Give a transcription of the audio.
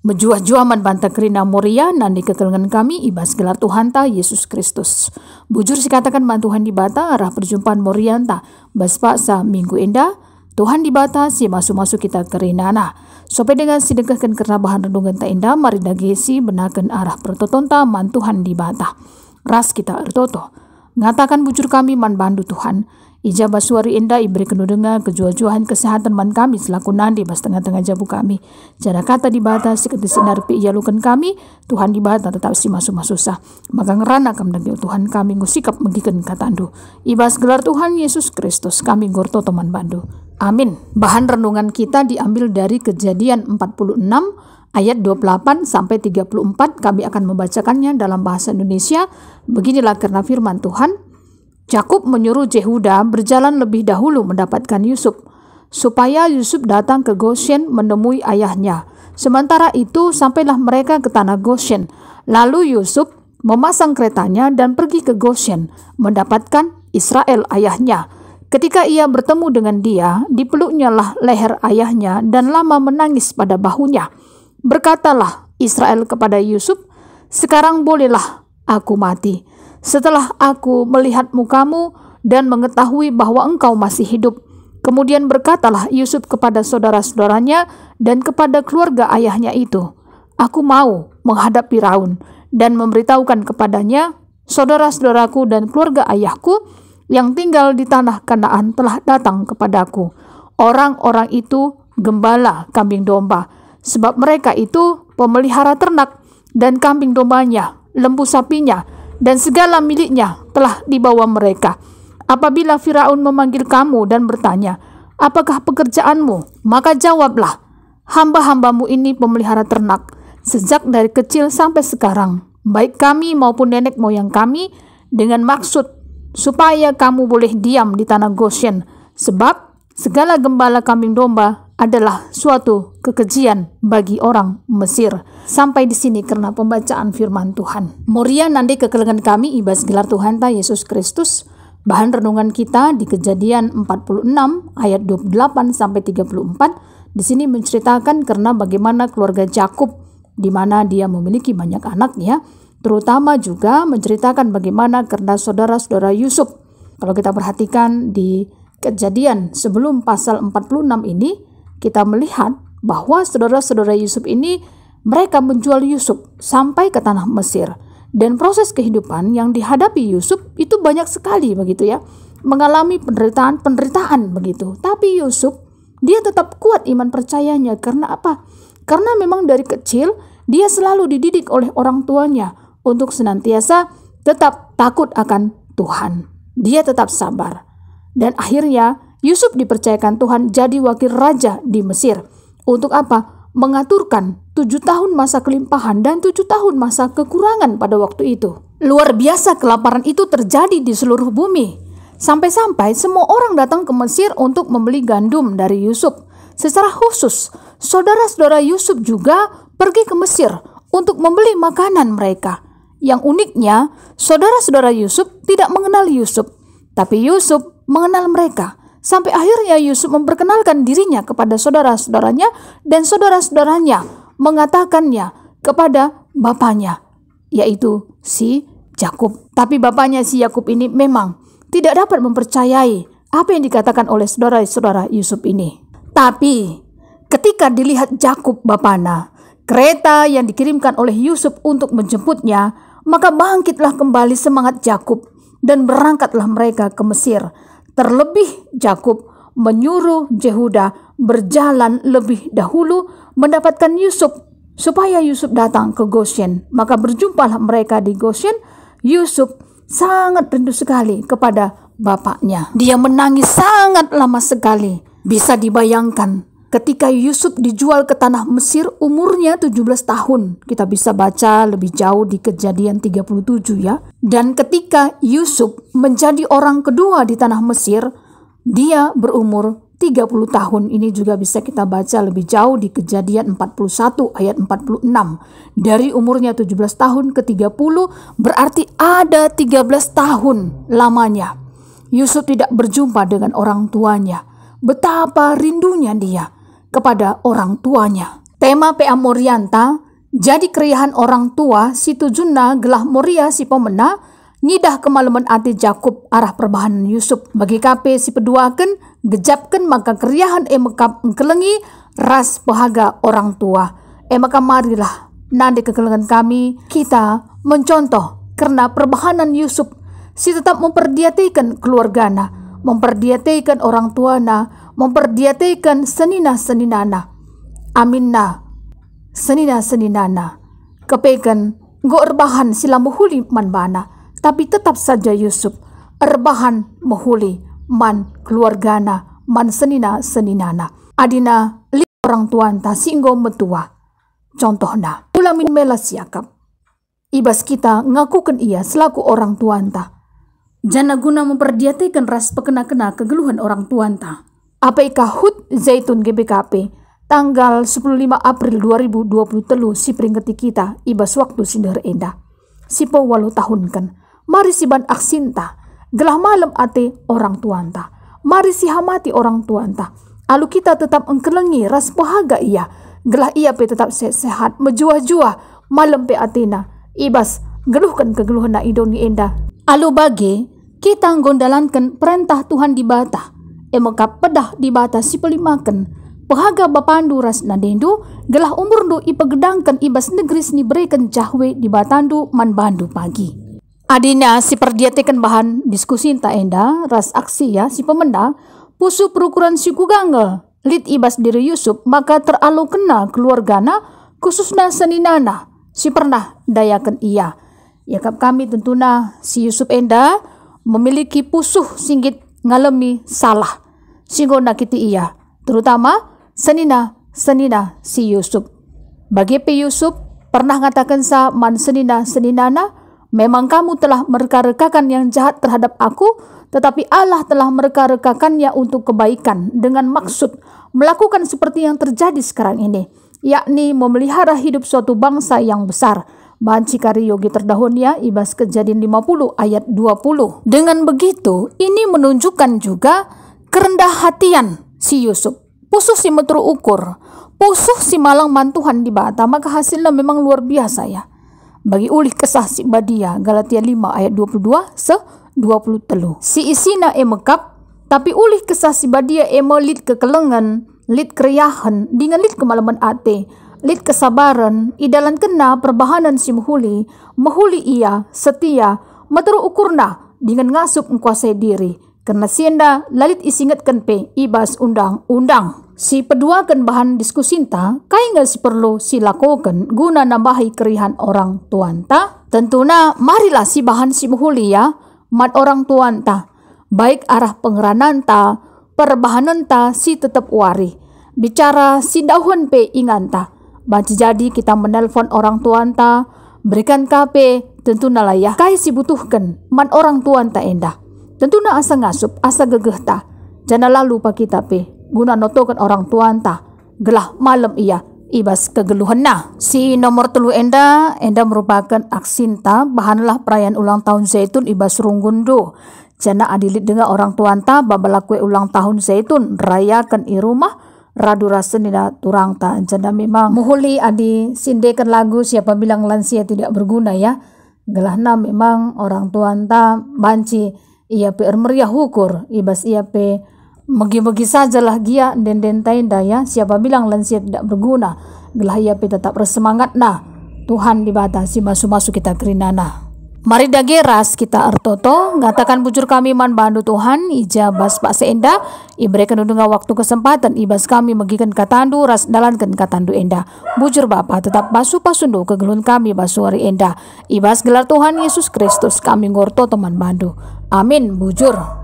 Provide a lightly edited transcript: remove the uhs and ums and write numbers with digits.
Menjua-jua banta kerina Moria nandi kekelengan kami ibas gelar Tuhan ta Yesus Kristus. Bujur sikatakan bantuhan di bata arah perjumpaan Moria ta baspa sa minggu indah Tuhan di bata si masuk-masuk kita kerinana. Sope dengan sidegahkan kerana bahan renungan ta indah mari dagesi benakan arah pertoton ta man Tuhan di bata. Ras kita ertoto. Ngatakan bujur kami man bandu Tuhan. Ijabah suari indah iberi kenudenga kejua-juahan kesehatan man kami selaku nandi bas tengah-tengah jabu kami. Jara kata di bata sikati sinar pi ialukan kami Tuhan di bata tetap si masuk-masuk sah. Maka ngerana kam dagi Tuhan kami ngusikap megikan katandu. Ibas gelar Tuhan Yesus Kristus kami gorto teman bandu. Amin. Bahan renungan kita diambil dari Kejadian 46 ayat 28 sampai 34. Kami akan membacakannya dalam bahasa Indonesia. Beginilah karena firman Tuhan. Yakub menyuruh Yehuda berjalan lebih dahulu mendapatkan Yusuf, supaya Yusuf datang ke Goshen menemui ayahnya. Sementara itu sampailah mereka ke tanah Goshen. Lalu Yusuf memasang keretanya dan pergi ke Goshen mendapatkan Israel ayahnya. Ketika ia bertemu dengan dia, dipeluknya lah leher ayahnya dan lama menangis pada bahunya. Berkatalah Israel kepada Yusuf, "Sekarang bolehlah aku mati, setelah aku melihat mukamu dan mengetahui bahwa engkau masih hidup." Kemudian berkatalah Yusuf kepada saudara-saudaranya dan kepada keluarga ayahnya itu, "Aku mau menghadap Firaun dan memberitahukan kepadanya, saudara-saudaraku dan keluarga ayahku yang tinggal di tanah Kanaan telah datang kepadaku. Orang-orang itu gembala kambing domba, sebab mereka itu pemelihara ternak, dan kambing dombanya, lembu sapinya, dan segala miliknya telah dibawa mereka. Apabila Firaun memanggil kamu dan bertanya, 'Apakah pekerjaanmu?' maka jawablah, 'Hamba-hambamu ini pemelihara ternak, sejak dari kecil sampai sekarang, baik kami maupun nenek moyang kami, dengan maksud supaya kamu boleh diam di tanah Goshen, sebab segala gembala kambing domba adalah suatu kekejian bagi orang Mesir." Sampai di sini karena pembacaan firman Tuhan. Moria nandi kekelengan kami ibas gelar Tuhan ta Yesus Kristus. Bahan renungan kita di Kejadian 46 ayat 28 sampai 34. Di sini menceritakan karena bagaimana keluarga Yakub di mana dia memiliki banyak anak ya. Terutama juga menceritakan bagaimana karena saudara-saudara Yusuf. Kalau kita perhatikan di Kejadian sebelum pasal 46 ini, kita melihat bahwa saudara-saudara Yusuf ini mereka menjual Yusuf sampai ke tanah Mesir. Dan proses kehidupan yang dihadapi Yusuf itu banyak sekali begitu ya. Mengalami penderitaan begitu. Tapi Yusuf dia tetap kuat iman percayanya. Karena apa? Karena memang dari kecil dia selalu dididik oleh orang tuanya untuk senantiasa tetap takut akan Tuhan. Dia tetap sabar. Dan akhirnya Yusuf dipercayakan Tuhan jadi wakil raja di Mesir. Untuk apa? Mengaturkan 7 tahun masa kelimpahan dan 7 tahun masa kekurangan pada waktu itu. Luar biasa kelaparan itu terjadi di seluruh bumi. Sampai-sampai semua orang datang ke Mesir untuk membeli gandum dari Yusuf. Secara khusus, saudara-saudara Yusuf juga pergi ke Mesir untuk membeli makanan mereka. Yang uniknya, saudara-saudara Yusuf tidak mengenal Yusuf, tapi Yusuf mengenal mereka. Sampai akhirnya Yusuf memperkenalkan dirinya kepada saudara-saudaranya dan saudara-saudaranya mengatakannya kepada bapaknya, yaitu si Yakub. Tapi bapaknya si Yakub ini memang tidak dapat mempercayai apa yang dikatakan oleh saudara-saudara Yusuf ini. Tapi ketika dilihat Yakub bapana, kereta yang dikirimkan oleh Yusuf untuk menjemputnya, maka bangkitlah kembali semangat Yakub dan berangkatlah mereka ke Mesir. Terlebih Yakub menyuruh Yehuda berjalan lebih dahulu mendapatkan Yusuf supaya Yusuf datang ke Goshen. Maka berjumpalah mereka di Goshen. Yusuf sangat rindu sekali kepada bapaknya. Dia menangis sangat lama sekali. Bisa dibayangkan ketika Yusuf dijual ke tanah Mesir umurnya 17 tahun. Kita bisa baca lebih jauh di Kejadian 37 ya. Dan ketika Yusuf menjadi orang kedua di tanah Mesir, dia berumur 30 tahun. Ini juga bisa kita baca lebih jauh di Kejadian 41 ayat 46. Dari umurnya 17 tahun ke 30 berarti ada 13 tahun lamanya Yusuf tidak berjumpa dengan orang tuanya. Betapa rindunya dia kepada orang tuanya. Tema PA Morianta, jadi keriahan orang tua si tujunna gelah Moria si pemena, nyidah kemalaman ati Jakub arah perbahanan Yusuf. Bagi KP si peduaken, gejapken maka keriahan mekap engkelengi ras pehaga orang tua. Maka marilah nande kekelengan kami, kita mencontoh karena perbahanan Yusuf, si tetap memperdiatikan keluargana, memperdiatikan orang tuana, memperdiatikan senina-seninana. Aminna, senina-seninana. Kepekan, go erbahan sila muhuli man bana, tapi tetap saja Yusuf, erbahan muhuli man keluargana, man senina-seninana. Adina, li orang tuanta singgo metua. Contohna, ulamin melas Yakab. Ibas kita ngakukan ia selaku orang tuanta. Jana guna memperdiatikan ras pekena-kena kegeluhan orang tuanta. Apaikah Hud Zaitun GBKP tanggal 15 April 2023 si peringati kita ibas waktu sindir endah. Sipo 8 tahun kan. Mari si ban aksinta. Gelah malam ate orang tuanta. Mari si hamati orang tuanta. Alu kita tetap engkelengi ras pohaga ia. Gelah ia pe tetap sehat menjuah-juah malam pe atina. Ibas geluhkan kegeluhan na idoni endah. Alu bagi kita nggondalankan perintah Tuhan di bata. Emekap pedah di bata si pelimaken. Pehaga bapandu ras nandendu, gelah umur du ipegedangkan ibas negeri ni berikan jahwe di batandu man bandu pagi. Adina si perdiatikan bahan diskusi ta enda, ras aksi ya si pemenda, pusu perukuran si kugangal, lid ibas diri Yusuf, maka teralu kena keluargana, khususna seninana, si pernah dayakan ia. Yakap kami tentuna si Yusuf enda, memiliki pusuh singgit ngalami salah, singgo nakiti ia, terutama senina si Yusuf. Bagi P. Yusuf pernah ngatakan sa man seninana, memang kamu telah mereka-rekakan yang jahat terhadap aku, tetapi Allah telah mereka-rekakannya untuk kebaikan dengan maksud melakukan seperti yang terjadi sekarang ini, yakni memelihara hidup suatu bangsa yang besar. Bahan Cikari Yogi terdahunnya ibas Kejadian 50 ayat 20. Dengan begitu, ini menunjukkan juga kerendah hatian si Yusuf. Pusuh si metru ukur, pusuh si malang mantuhan di bata, maka hasilnya memang luar biasa ya. Bagi ulih kesah si badia, Galatia 5 ayat 22 se-23. Si isina mekap, tapi ulih kesah si badia melit kekelengan, lit keriahan, dengan lit kemalaman ate, lit kesabaran, idalan kena perbahanan si muhuli ia, setia, metru ukurna, dengan ngasup mengkuasai diri. Karena sienda lalit isingatkan pe ibas undang-undang. Si peduakan bahan diskusinta, kai nggak si perlu si lakukan guna nambahi kerihan orang tuanta. Tentuna marilah si bahan si muhulia mat orang tuanta. Baik arah pengerananta, perbahananta si tetap wari. Bicara si daun pe inganta. Baca jadi kita menelpon orang tuanta, berikan kape tentuna layah. Kai si butuhkan man orang tuanta endah. Tentuna asa ngasup, asa gegehta. Jana lalu pa kita pe, guna notokan orang tuanta. Gelah malam ia, ibas kegeluhan na. Si nomor 3 enda merupakan aksinta, bahanlah perayaan ulang tahun Zaitun ibas runggundo. Jana adilit dengan orang tuanta, babalakwe ulang tahun Zaitun, rayakan i rumah, radu rasenina turangta. Jana memang muhuli adi sindekan lagu siapa bilang lansia tidak berguna ya. Gelah na memang orang tuanta banci ia pe meriah hukur, ibas ia pe megi-megi sajalah gia den tainda ya. Siapa bilang lansia tidak berguna, gelah ia pe tetap bersemangat nah. Tuhan dibatasi masuk-masuk kita kerinana. Mari dageras kita artoto, ngatakan bujur kami man bandu Tuhan, ijabas pak seenda, iberikan undunga waktu kesempatan, ibas kami megikan katandu, ras dalankan katandu enda. Bujur Bapa tetap basu pasundu kegelun kami basuari enda, ibas gelar Tuhan Yesus Kristus kami ngorto teman bandu. Amin bujur.